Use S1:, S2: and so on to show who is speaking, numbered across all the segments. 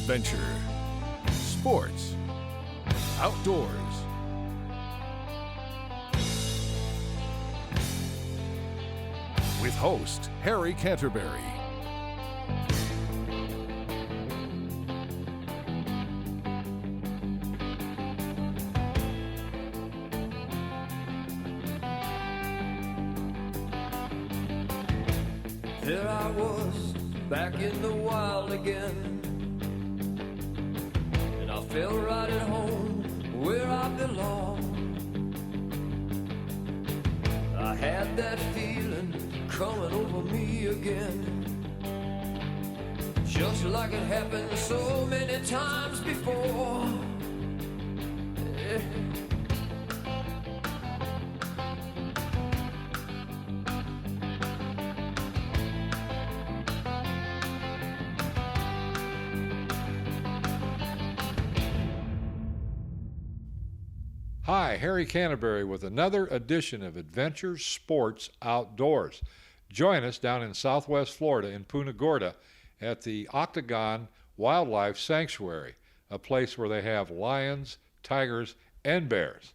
S1: adventure, sports, outdoors. With host Harry Canterbury.
S2: There I was, back in the wild again, and I felt right at home where I belong. I had that feeling coming over me again, just like it happened so many times before. Yeah.
S3: Hi, Harry Canterbury with another edition of Adventure Sports Outdoors. Join us down in Southwest Florida in Punta Gorda at the Octagon Wildlife Sanctuary, a place where they have lions, tigers, and bears.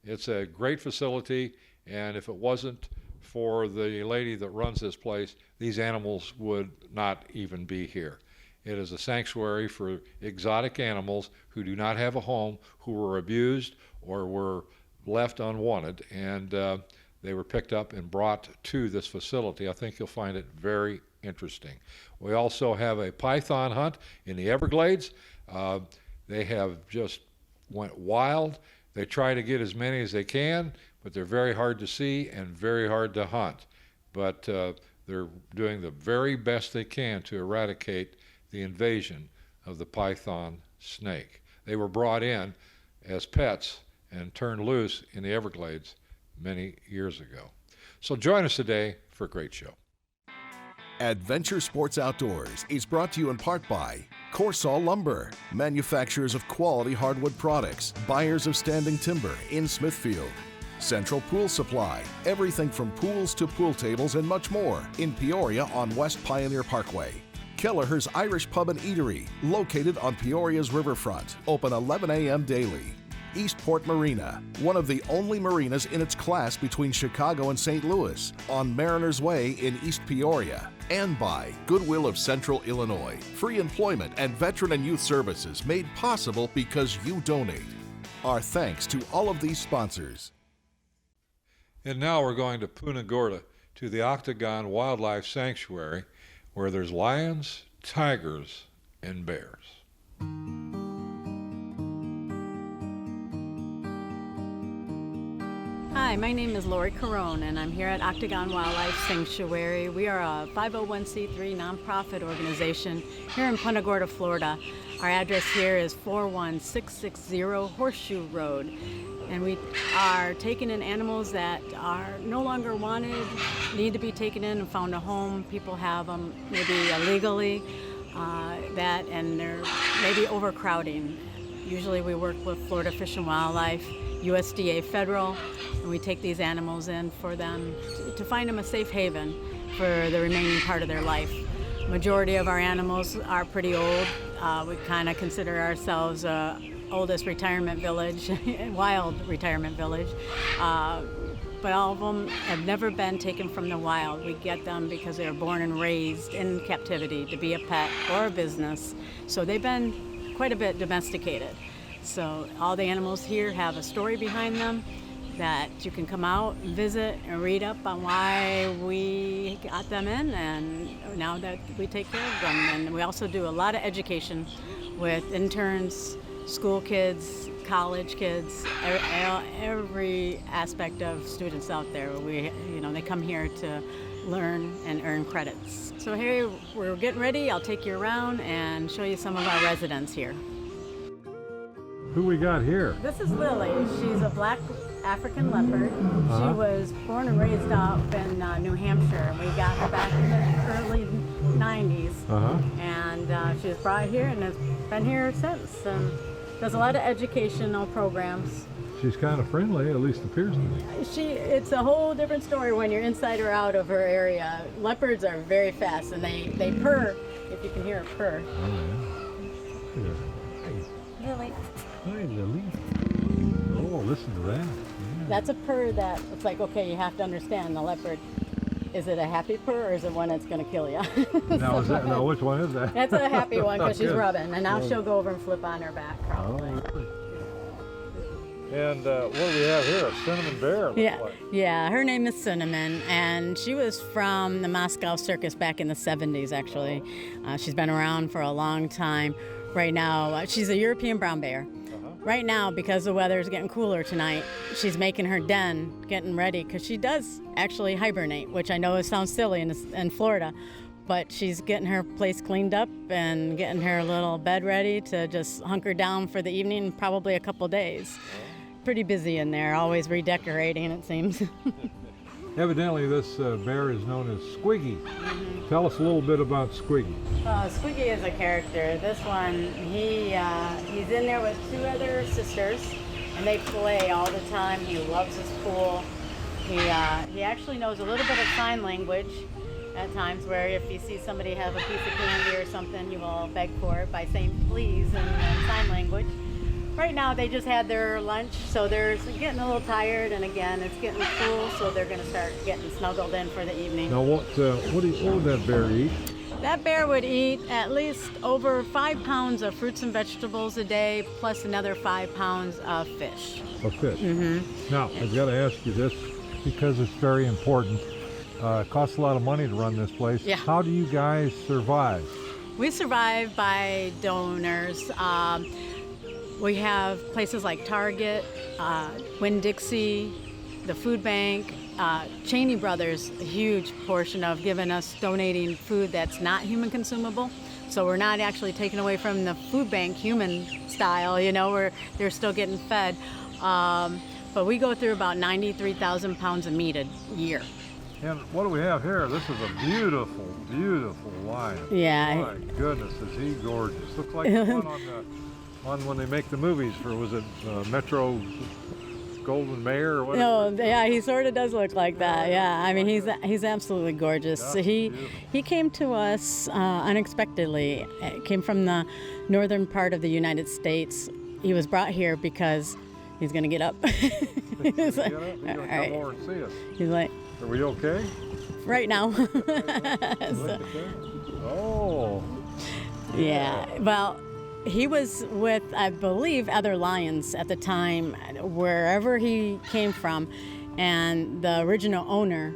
S3: It's a great facility, and if it wasn't for the lady that runs this place, these animals would not even be here. It is a sanctuary for exotic animals who do not have a home, who were abused or were left unwanted, and they were picked up and brought to this facility. I think you'll find it very interesting. We also have a python hunt in the Everglades. They have just went wild. They try to get as many as they can, but they're very hard to see and very hard to hunt. But they're doing the very best they can to eradicate the invasion of the python snake. They were brought in as pets and turned loose in the Everglades many years ago. So join us today for a great show.
S1: Adventure Sports Outdoors is brought to you in part by Corsall Lumber, manufacturers of quality hardwood products, buyers of standing timber in Smithfield. Central Pool Supply, everything from pools to pool tables and much more in Peoria on West Pioneer Parkway. Kelleher's Irish Pub and Eatery, located on Peoria's riverfront, open 11 a.m. daily. Eastport Marina, one of the only marinas in its class between Chicago and St. Louis, on Mariners Way in East Peoria. And by Goodwill of Central Illinois, free employment and veteran and youth services made possible because you donate. Our thanks to all of these sponsors.
S3: And now we're going to Punta Gorda to the Octagon Wildlife Sanctuary, where there's lions, tigers, and bears.
S4: Hi, my name is Lori Carone, and I'm here at Octagon Wildlife Sanctuary. We are a 501c3 nonprofit organization here in Punta Gorda, Florida. Our address here is 41660 Horseshoe Road, and we are taking in animals that are no longer wanted, need to be taken in and found a home. People have them maybe illegally, and they're maybe overcrowding. Usually we work with Florida Fish and Wildlife, USDA Federal, and we take these animals in for them to find them a safe haven for the remaining part of their life. Majority of our animals are pretty old. We kind of consider ourselves oldest retirement village, wild retirement village. But all of them have never been taken from the wild. We get them because they were born and raised in captivity to be a pet or a business. So they've been quite a bit domesticated. So all the animals here have a story behind them that you can come out and visit and read up on why we got them in, and now that we take care of them. And we also do a lot of education with interns, school kids, college kids, every aspect of students out there. They come here to learn and earn credits. So here we're getting ready. I'll take you around and show you some of our residents here.
S3: Who we got here?
S4: This is Lily. She's a black African leopard. She was born and raised up in New Hampshire. We got her back in the early 90s. And she was brought here and has been here since. And does a lot of educational programs.
S3: She's kind of friendly, at least appears to be.
S4: It's a whole different story when you're inside or out of her area. Leopards are very fast and they purr, if you can hear a purr.
S3: Oh, yeah. Lily. Oh, listen to that. Yeah.
S4: That's a purr that it's like, okay, you have to understand the leopard. Is it a happy purr or is it one that's going to kill you?
S3: Now, which one is that?
S4: That's a happy one because she's
S3: Good.
S4: rubbing, and now she'll go over and flip on her back probably.
S3: Oh, really? And what do we have here? A cinnamon bear. Looks
S4: Yeah,
S3: like.
S4: yeah. Her name is Cinnamon, and she was from the Moscow Circus back in the 70s, actually. She's been around for a long time. Right now, she's a European brown bear. Right now, because the weather is getting cooler tonight, she's making her den, getting ready, because she does actually hibernate, which I know it sounds silly in Florida, but she's getting her place cleaned up and getting her little bed ready to just hunker down for the evening, probably a couple days. Pretty busy in there, always redecorating, it seems.
S3: Evidently, this bear is known as Squiggy. Tell us a little bit about Squiggy.
S4: Squiggy is a character. This one, he's in there with two other sisters, and they play all the time. He loves his pool. He actually knows a little bit of sign language at times, where if he sees somebody have a piece of candy or something, he will beg for it by saying please in sign language. Right now they just had their lunch, so they're getting a little tired, and again it's getting cool, so they're going to start getting snuggled in for the evening.
S3: Now what would that bear eat?
S4: That bear would eat at least over 5 pounds of fruits and vegetables a day, plus another 5 pounds of fish.
S3: Of fish. Now I've got to ask you this because it's very important. It costs a lot of money to run this place.
S4: Yeah.
S3: How do you guys survive?
S4: We survive by donors. We have places like Target, Winn-Dixie, the food bank, Cheney Brothers, a huge portion of giving us donating food that's not human consumable. So we're not actually taking away from the food bank human style, they're still getting fed. But we go through about 93,000 pounds of meat a year.
S3: And what do we have here? This is a beautiful, beautiful lion.
S4: Yeah.
S3: My goodness, is he gorgeous. Looks like the one on when they make the movies for, was it Metro Golden Mayor or whatever?
S4: No, yeah, he sort of does look like that. Yeah, I mean, he's absolutely gorgeous.
S3: Yeah,
S4: So he came to us unexpectedly. It came from the northern part of the United States. He was brought here because he's going to get up.
S3: He's
S4: like,
S3: going to
S4: all
S3: come
S4: right.
S3: over and see us.
S4: He's like,
S3: Are we okay?
S4: right now.
S3: Look at that. Oh.
S4: Yeah, well, he was with, I believe, other lions at the time, wherever he came from, and the original owner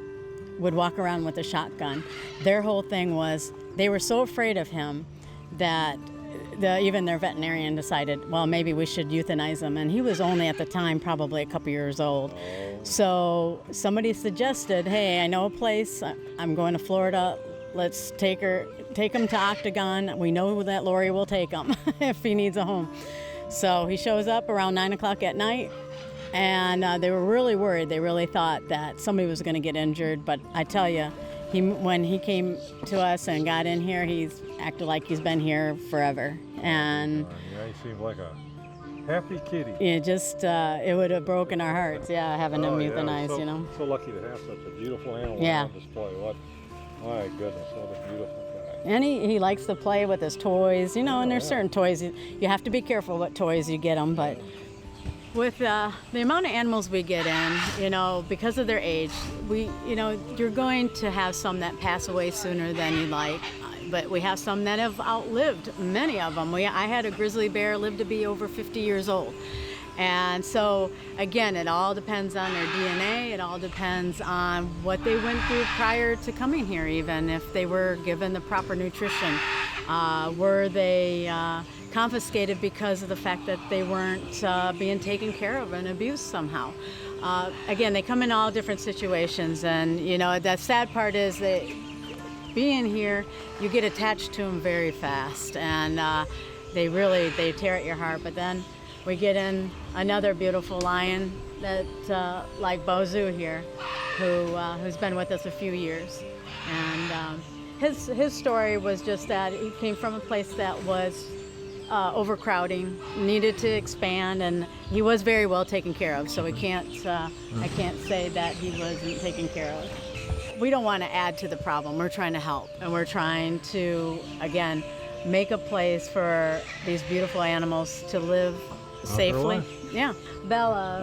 S4: would walk around with a shotgun. Their whole thing was they were so afraid of him that even their veterinarian decided, well, maybe we should euthanize him. And he was only at the time probably a couple years old. So somebody suggested, hey, I know a place. I'm going to Florida. Let's take him to Octagon. We know that Lori will take him if he needs a home. So he shows up around 9 o'clock at night, and they were really worried. They really thought that somebody was going to get injured. But I tell you, when he came to us and got in here, he's acted like he's been here forever. And
S3: yeah, he seemed like a happy kitty.
S4: it would have broken our hearts, having him euthanized,
S3: So lucky to have such a beautiful animal on display. My goodness, what a beautiful guy.
S4: And he likes to play with his toys, and there's certain toys, you have to be careful what toys you get them, but with the amount of animals we get in, because of their age, you're going to have some that pass away sooner than you'd like, but we have some that have outlived, many of them. I had a grizzly bear live to be over 50 years old. And so, again, it all depends on their DNA. It all depends on what they went through prior to coming here, even if they were given the proper nutrition. Were they confiscated because of the fact that they weren't being taken care of and abused somehow? Again, they come in all different situations. And, the sad part is that being here, you get attached to them very fast. And they tear at your heart. But then we get in another beautiful lion that, like Bozu here, who's been with us a few years. And his story was just that he came from a place that was overcrowding, needed to expand, and he was very well taken care of. So I can't say that he wasn't taken care of. We don't want to add to the problem. We're trying to help, and we're trying to, again, make a place for these beautiful animals to live safely. Yeah. Bella.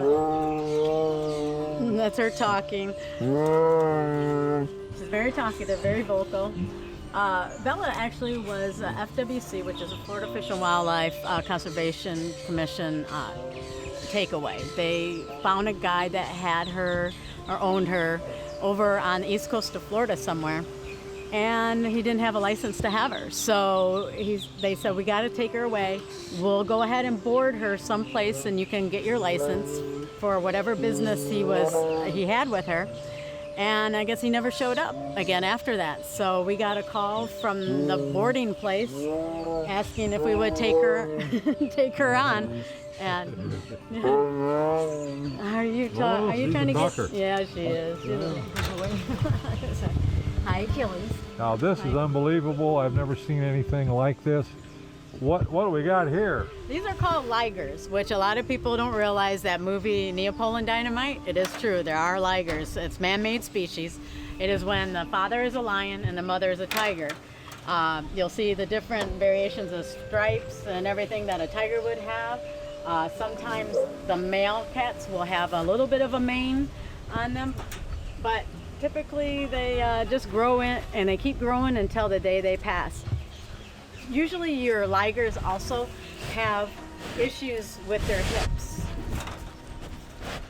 S4: That's her talking. She's very talkative, very vocal. Bella actually was FWC, which is a Florida Fish and Wildlife Conservation Commission takeaway. They found a guy that had her or owned her over on the east coast of Florida somewhere, and he didn't have a license to have her. So they said, we got to take her away. We'll go ahead and board her someplace and you can get your license for whatever business he had with her. And I guess he never showed up again after that. So we got a call from the boarding place asking if we would take her on. And are you trying to get? Yeah, she is. Hi, Achilles.
S3: Now this is unbelievable. I've never seen anything like this. What do we got here?
S4: These are called ligers, which a lot of people don't realize. That movie Neapolitan Dynamite, it is true. There are ligers. It's man-made species. It is when the father is a lion and the mother is a tiger. You'll see the different variations of stripes and everything that a tiger would have. Sometimes the male cats will have a little bit of a mane on them, but typically they just grow in and they keep growing until the day they pass. Usually your ligers also have issues with their hips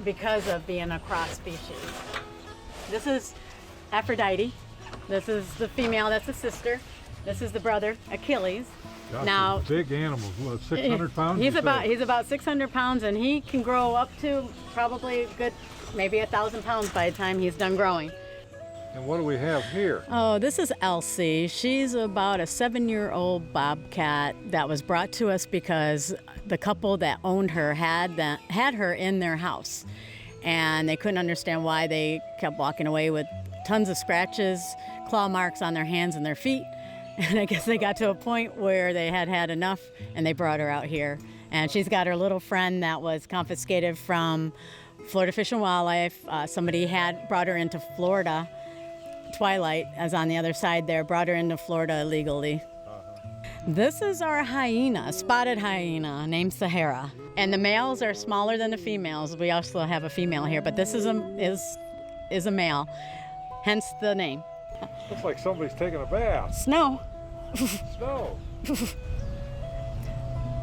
S4: because of being a cross species. This is Aphrodite. This is the female, that's the sister. This is the brother, Achilles.
S3: Gosh,
S4: now,
S3: big animals, what, 600 pounds?
S4: He's about 600 pounds, and he can grow up to probably maybe 1,000 pounds by the time he's done growing.
S3: And what do we have here?
S4: Oh, this is Elsie. She's about a 7-year-old bobcat that was brought to us because the couple that owned her had her in their house. And they couldn't understand why they kept walking away with tons of scratches, claw marks on their hands and their feet. And I guess they got to a point where they had enough, and they brought her out here. And she's got her little friend that was confiscated from Florida Fish and Wildlife. Somebody had brought her into Florida. Twilight, as on the other side there, brought her into Florida illegally. This is our hyena, spotted hyena, named Sahara. And the males are smaller than the females. We also have a female here, but this is a male, hence the name.
S3: Looks like somebody's taking a bath.
S4: Snow.
S3: Snow.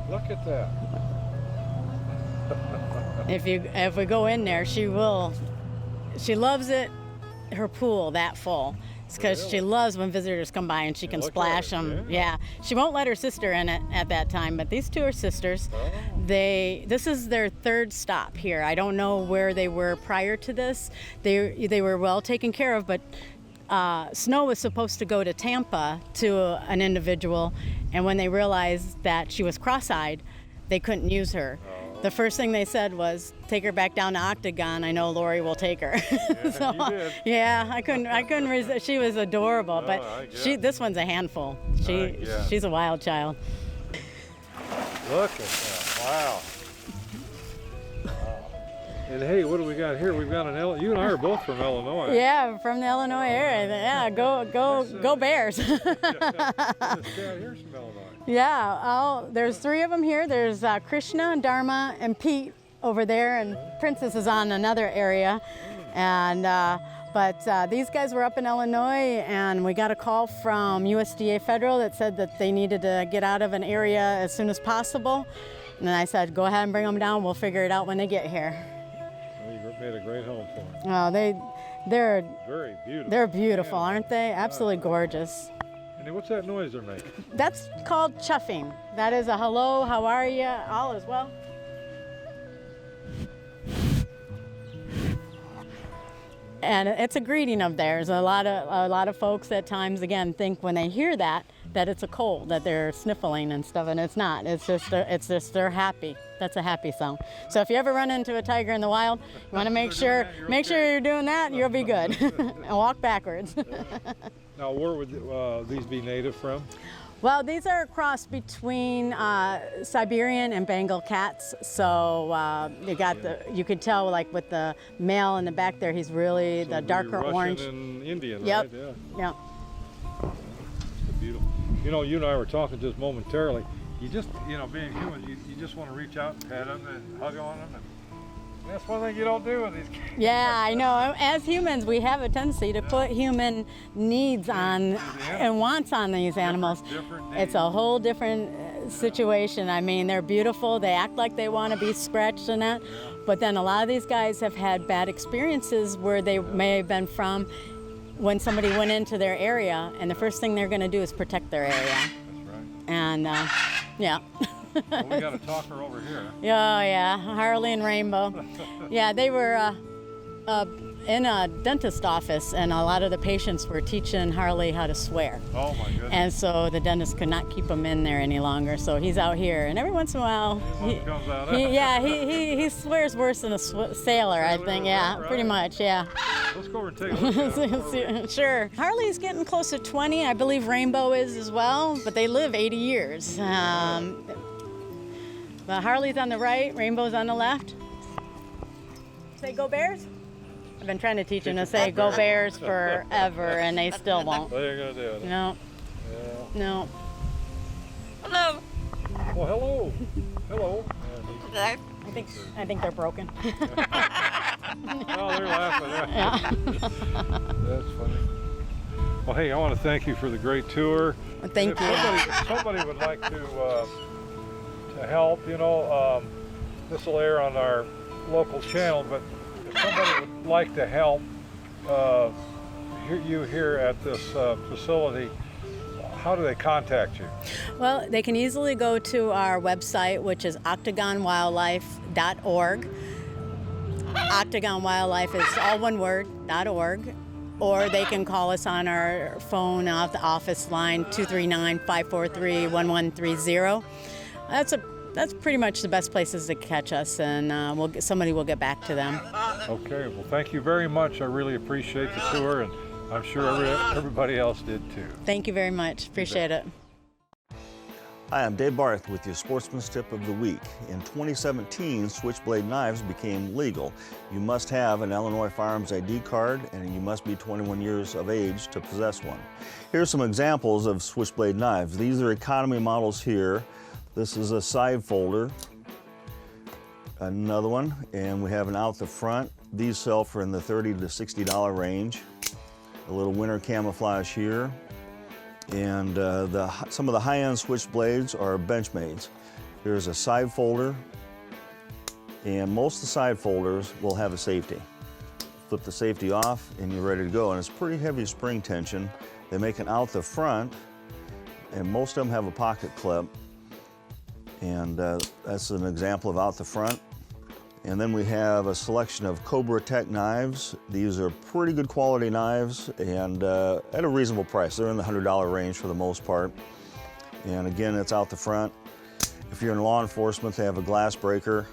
S3: Look at that.
S4: If we go in there, she loves it. Her pool that full. It's because she loves when visitors come by and she can splash them. Yeah, she won't let her sister in it at that time, but these two are sisters. This is their third stop here. I don't know where they were prior to this. They were well taken care of, but Snow was supposed to go to Tampa to an individual, and when they realized that she was cross-eyed, they couldn't use her. The first thing they said was, take her back down to Octagon. I know Lori will take her.
S3: Yeah,
S4: so,
S3: you did.
S4: Yeah, I couldn't resist. She was adorable, but this one's a handful. She's a wild child.
S3: Look at that! Wow. And hey, what do we got here? We've got you and I are both from Illinois.
S4: Yeah, from the Illinois area. Yeah, go Bears.
S3: This cat here's from Illinois.
S4: Yeah, there's 3 of them here. There's Krishna, Dharma, and Pete over there, and Princess is on another area. And but these guys were up in Illinois, and we got a call from USDA Federal that said that they needed to get out of an area as soon as possible. And then I said, go ahead and bring them down. We'll figure it out when they get here.
S3: Well, you made a great home for them.
S4: Oh, they're
S3: very beautiful.
S4: They're beautiful, aren't they? Absolutely gorgeous.
S3: And what's that noise they're making?
S4: That's called chuffing. That is a hello, how are you, all is well. And it's a greeting of theirs. A lot of folks at times, again, think when they hear that it's a cold, that they're sniffling and stuff, and it's not. It's just they're happy. That's a happy sound. So if you ever run into a tiger in the wild, you want to make sure you're doing that, you'll be good. And walk backwards.
S3: Now, where would these be native from?
S4: Well, these are a cross between Siberian and Bengal cats. So you could tell, like with the male in the back there, he's really the darker
S3: Russian
S4: orange.
S3: And Indian,
S4: yep.
S3: Right? Yeah.
S4: Yep.
S3: Beautiful. You know, you and I were talking just momentarily. you just, being human, you just want to reach out and pet them and hug on them. And that's one thing you don't do with these kids.
S4: Yeah, I know. As humans, we have a tendency to put human needs on and wants on these animals.
S3: Different
S4: It's a whole different situation. I mean, they're beautiful. They act like they want to be scratched and that. But then a lot of these guys have had bad experiences where they may have been from when somebody went into their area, and the first thing they're going to do is protect their area.
S3: That's right.
S4: And yeah.
S3: Well, we got a talker over here.
S4: Yeah, Harley and Rainbow. Yeah, they were in a dentist office, and a lot of the patients were teaching Harley how to swear.
S3: Oh my goodness.
S4: And so the dentist could not keep him in there any longer, so he's out here. And every once in a while, he swears worse than a sailor, I think. Yeah,
S3: right?
S4: Pretty much, yeah.
S3: Let's go over and take a look at it.
S4: Sure. Harley's getting close to 20. I believe Rainbow is as well, but they live 80 years. But Harley's on the right, Rainbow's on the left. Say go Bears? I've been trying to teach them to say go Bears forever, and they still won't.
S3: They're going to do it.
S4: No.
S3: Yeah.
S4: No.
S5: Hello.
S3: Well, hello. Hello.
S5: Hello.
S4: I think they're broken.
S3: Oh, they're laughing.
S4: Yeah.
S3: That's funny. Well, hey, I want to thank you for the great tour.
S4: Well, thank you.
S3: If somebody would like to help, this will air on our local channel, but if somebody would like to help you here at this facility, how do they contact you?
S4: Well, they can easily go to our website, which is octagonwildlife.org. Octagon Wildlife is all one word, .org. Or they can call us on our phone off the office line, 239-543-1130. That's pretty much the best places to catch us, and somebody will get back to them.
S3: Okay, well, thank you very much. I really appreciate the tour, and I'm sure everybody else did too.
S4: Thank you very much. Appreciate it.
S6: Hi, I'm Dave Barth with your Sportsman's Tip of the Week. In 2017, switchblade knives became legal. You must have an Illinois Firearms ID card, and you must be 21 years of age to possess one. Here's some examples of switchblade knives. These are economy models here. This is a side folder, another one, and we have an out the front. These sell for in the $30 to $60 range. A little winter camouflage here. And some of the high-end switchblades are Benchmades. Here's a side folder, and most of the side folders will have a safety. Flip the safety off and you're ready to go, and it's pretty heavy spring tension. They make an out the front, and most of them have a pocket clip. And that's an example of out the front. And then we have a selection of Cobra Tech knives. These are pretty good quality knives and at a reasonable price. They're in the $100 range for the most part. And again, it's out the front. If you're in law enforcement, they have a glass breaker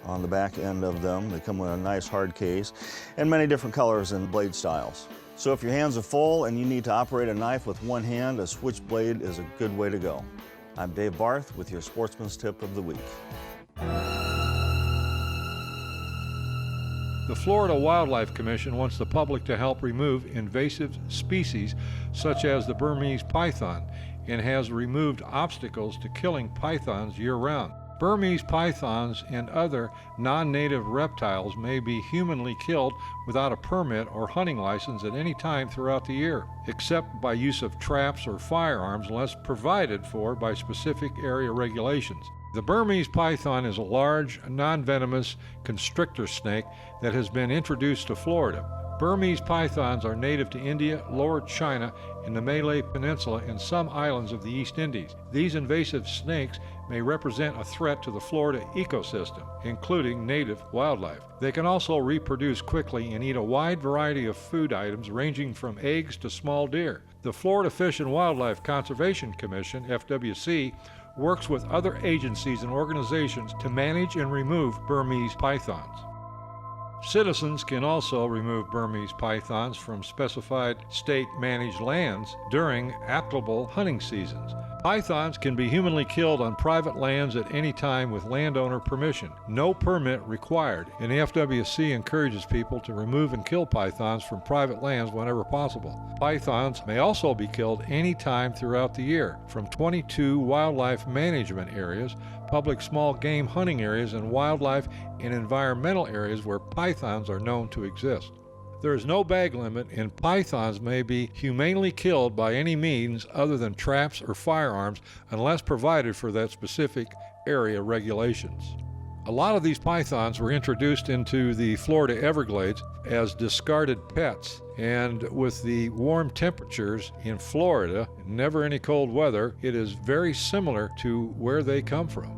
S6: on the back end of them. They come with a nice hard case and many different colors and blade styles. So if your hands are full and you need to operate a knife with one hand, a switchblade is a good way to go. I'm Dave Barth with your Sportsman's Tip of the Week.
S3: The Florida Wildlife Commission wants the public to help remove invasive species such as the Burmese python and has removed obstacles to killing pythons year-round. Burmese pythons and other non-native reptiles may be humanly killed without a permit or hunting license at any time throughout the year, except by use of traps or firearms unless provided for by specific area regulations. The Burmese python is a large, non-venomous constrictor snake that has been introduced to Florida. Burmese pythons are native to India, Lower China, and the Malay Peninsula and some islands of the East Indies. These invasive snakes may represent a threat to the Florida ecosystem, including native wildlife. They can also reproduce quickly and eat a wide variety of food items ranging from eggs to small deer. The Florida Fish and Wildlife Conservation Commission, FWC, works with other agencies and organizations to manage and remove Burmese pythons. Citizens can also remove Burmese pythons from specified state-managed lands during applicable hunting seasons. Pythons can be humanly killed on private lands at any time with landowner permission. No permit required, and the FWC encourages people to remove and kill pythons from private lands whenever possible. Pythons may also be killed any time throughout the year from 22 wildlife management areas, public small game hunting areas, and wildlife and environmental areas where pythons are known to exist. There is no bag limit, and pythons may be humanely killed by any means other than traps or firearms unless provided for that specific area regulations. A lot of these pythons were introduced into the Florida Everglades as discarded pets, and with the warm temperatures in Florida, never any cold weather, it is very similar to where they come from.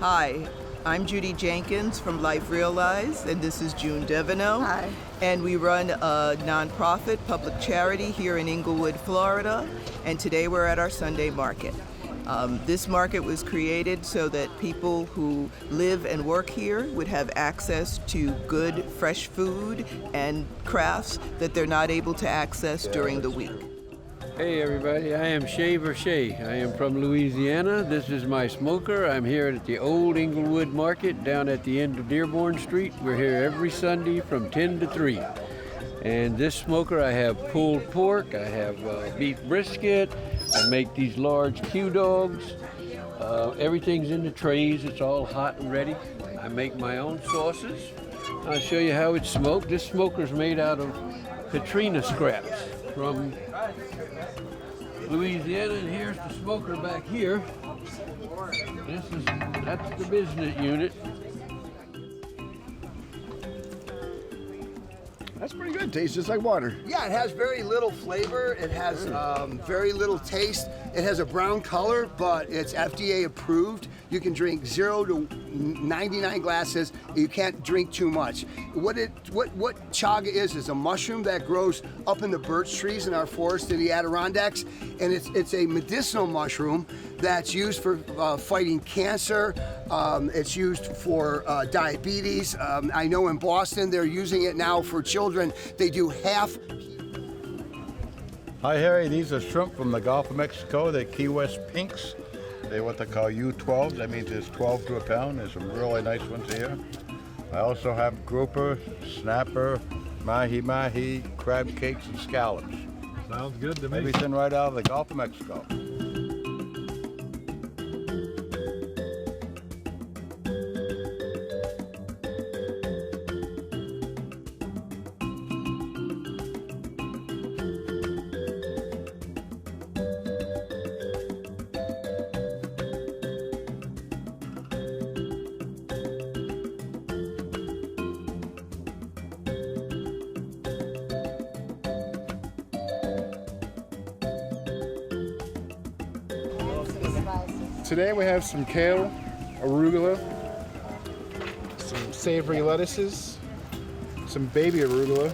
S7: Hi, I'm Judy Jenkins from Life Realized, and this is June Deveneaux.
S5: Hi.
S7: And we run a nonprofit public charity here in Inglewood, Florida, and today we're at our Sunday market. This market was created so that people who live and work here would have access to good, fresh food and crafts that they're not able to access during the week.
S8: Hey everybody, I am Shay Verche. I am from Louisiana. This is my smoker. I'm here at the old Inglewood Market down at the end of Dearborn Street. We're here every Sunday from 10 to 3. And this smoker, I have pulled pork, I have beef brisket, I make these large Q dogs. Everything's in the trays, it's all hot and ready. I make my own sauces. I'll show you how it's smoked. This smoker's made out of Katrina scraps from Louisiana, and here's the smoker back here. That's the business unit.
S9: That's pretty good. Tastes just like water.
S10: Yeah, it has very little flavor. It has very little taste. It has a brown color, but it's FDA approved. You can drink 0 to 99 glasses. You can't drink too much. What chaga is a mushroom that grows up in the birch trees in our forest in the Adirondacks, and it's a medicinal mushroom that's used for fighting cancer. It's used for diabetes. I know in Boston they're using it now for children. They do half.
S9: Hi, Harry. These are shrimp from the Gulf of Mexico. They're Key West pinks. They're what they call U12. That means there's 12 to a pound. There's some really nice ones here. I also have grouper, snapper, mahi-mahi, crab cakes, and scallops.
S3: Sounds good to me.
S9: Everything right out of the Gulf of Mexico.
S11: Today we have some kale, arugula, some savory lettuces, some baby arugula,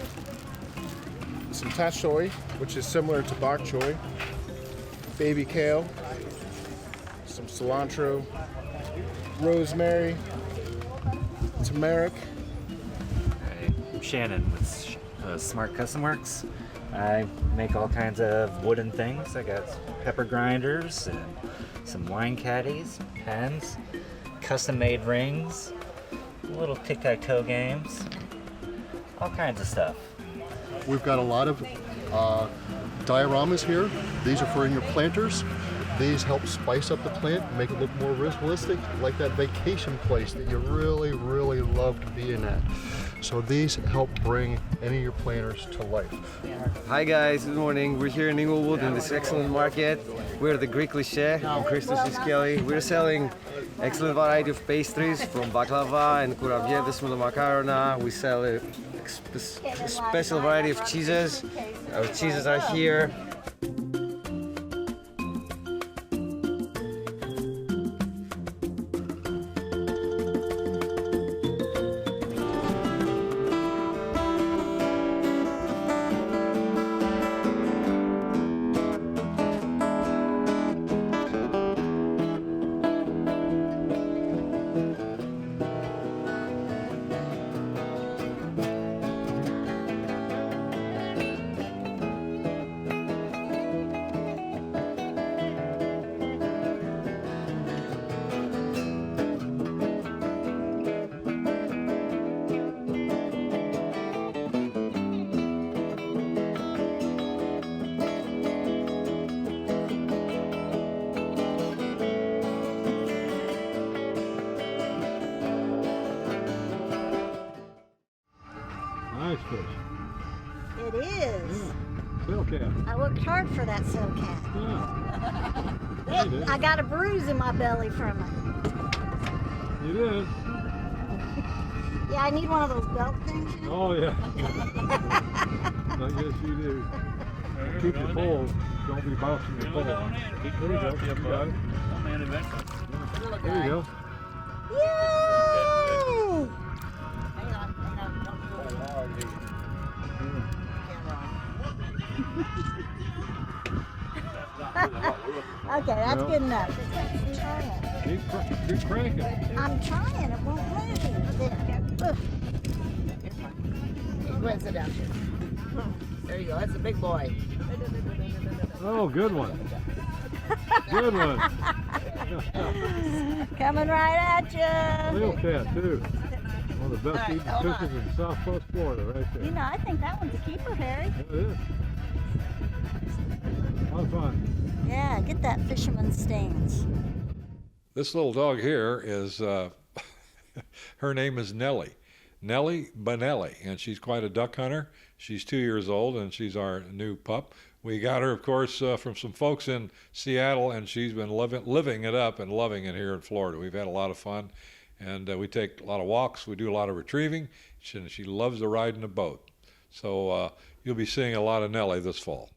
S11: some tap choy, which is similar to bok choy, baby kale, some cilantro, rosemary, turmeric.
S12: Hi, I'm Shannon with Smart Custom Works. I make all kinds of wooden things. I got pepper grinders and some wine caddies, pens, custom-made rings, little tic-tac-toe games, all kinds of stuff.
S13: We've got a lot of dioramas here. These are for in your planters. These help spice up the plant and make it look more realistic, like that vacation place that you really, really love to be in at. So these help bring any of your planters to life.
S14: Hi guys, good morning. We're here in Inglewood in this excellent market. We're the Greek Cliché. I'm Christos Iskeli. We're selling excellent variety of pastries from baklava and kuravievas from the macarona. We sell a special variety of cheeses. Our cheeses are here.
S3: Nice fish.
S15: It is.
S3: Yeah. Sailcat.
S15: I worked hard for that sailcat.
S3: Yeah. You did.
S15: I got a bruise in my belly from it.
S3: You did.
S15: Yeah, I need one of those belt things. You know?
S3: Oh, yeah. I guess you do. Keep your pole. Don't be bouncing your pole. There you go. You got it. There you go.
S15: Yay! Okay, that's good enough.
S3: Keep cranking.
S15: I'm trying. It won't let me.
S16: Where's it down? There you go. That's a big boy.
S3: Oh, good one. Good one.
S15: Coming right at you.
S3: Sailcat, too. One of the best eating fishes in Southwest Florida, right there.
S15: You know, I think that one's a keeper, Harry.
S3: Yeah, it is. A lot of fun.
S15: Yeah, get that fisherman's stance.
S3: This little dog here is, her name is Nellie. Nellie Bonelli, and she's quite a duck hunter. She's 2 years old, and she's our new pup. We got her, of course, from some folks in Seattle, and she's been living it up and loving it here in Florida. We've had a lot of fun, and we take a lot of walks. We do a lot of retrieving. She loves to ride in a boat. So you'll be seeing a lot of Nellie this fall.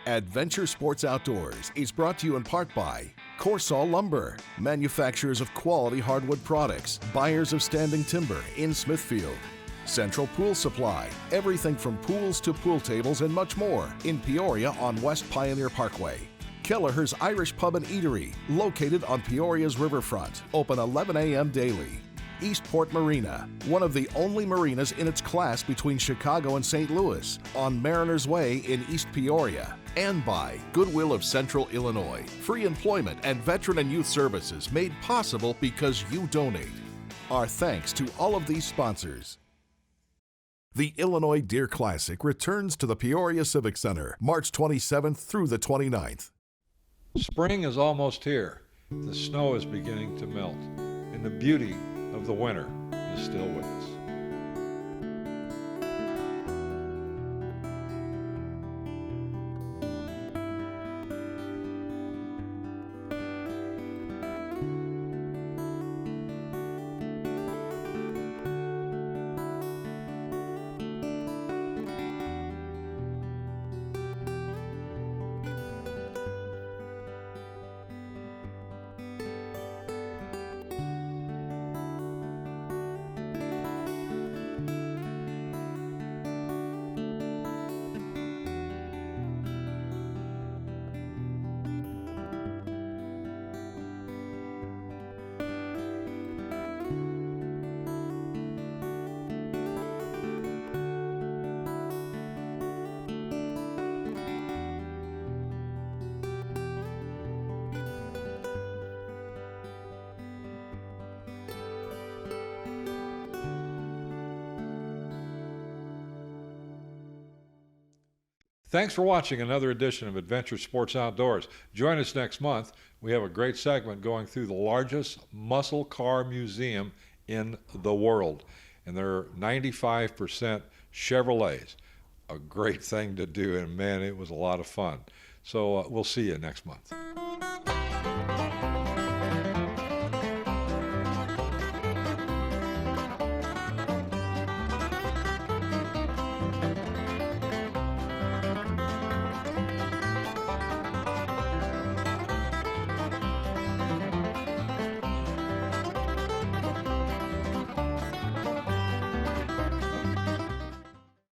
S1: Adventure Sports Outdoors is brought to you in part by Corsall Lumber, manufacturers of quality hardwood products, buyers of standing timber in Smithfield. Central Pool Supply, everything from pools to pool tables and much more in Peoria on West Pioneer Parkway. Kelleher's Irish Pub and Eatery, located on Peoria's riverfront, open 11 a.m. daily. Eastport Marina, one of the only marinas in its class between Chicago and St. Louis, on Mariners Way in East Peoria. And by Goodwill of Central Illinois, free employment and veteran and youth services made possible because you donate. Our thanks to all of these sponsors. The Illinois Deer Classic returns to the Peoria Civic Center, March 27th through the 29th.
S3: Spring is almost here. The snow is beginning to melt, and the beauty of the winter is still with us. Thanks for watching another edition of Adventure Sports Outdoors. Join us next month. We have a great segment going through the largest muscle car museum in the world. And they're 95% Chevrolets. A great thing to do, and man, it was a lot of fun. So we'll see you next month.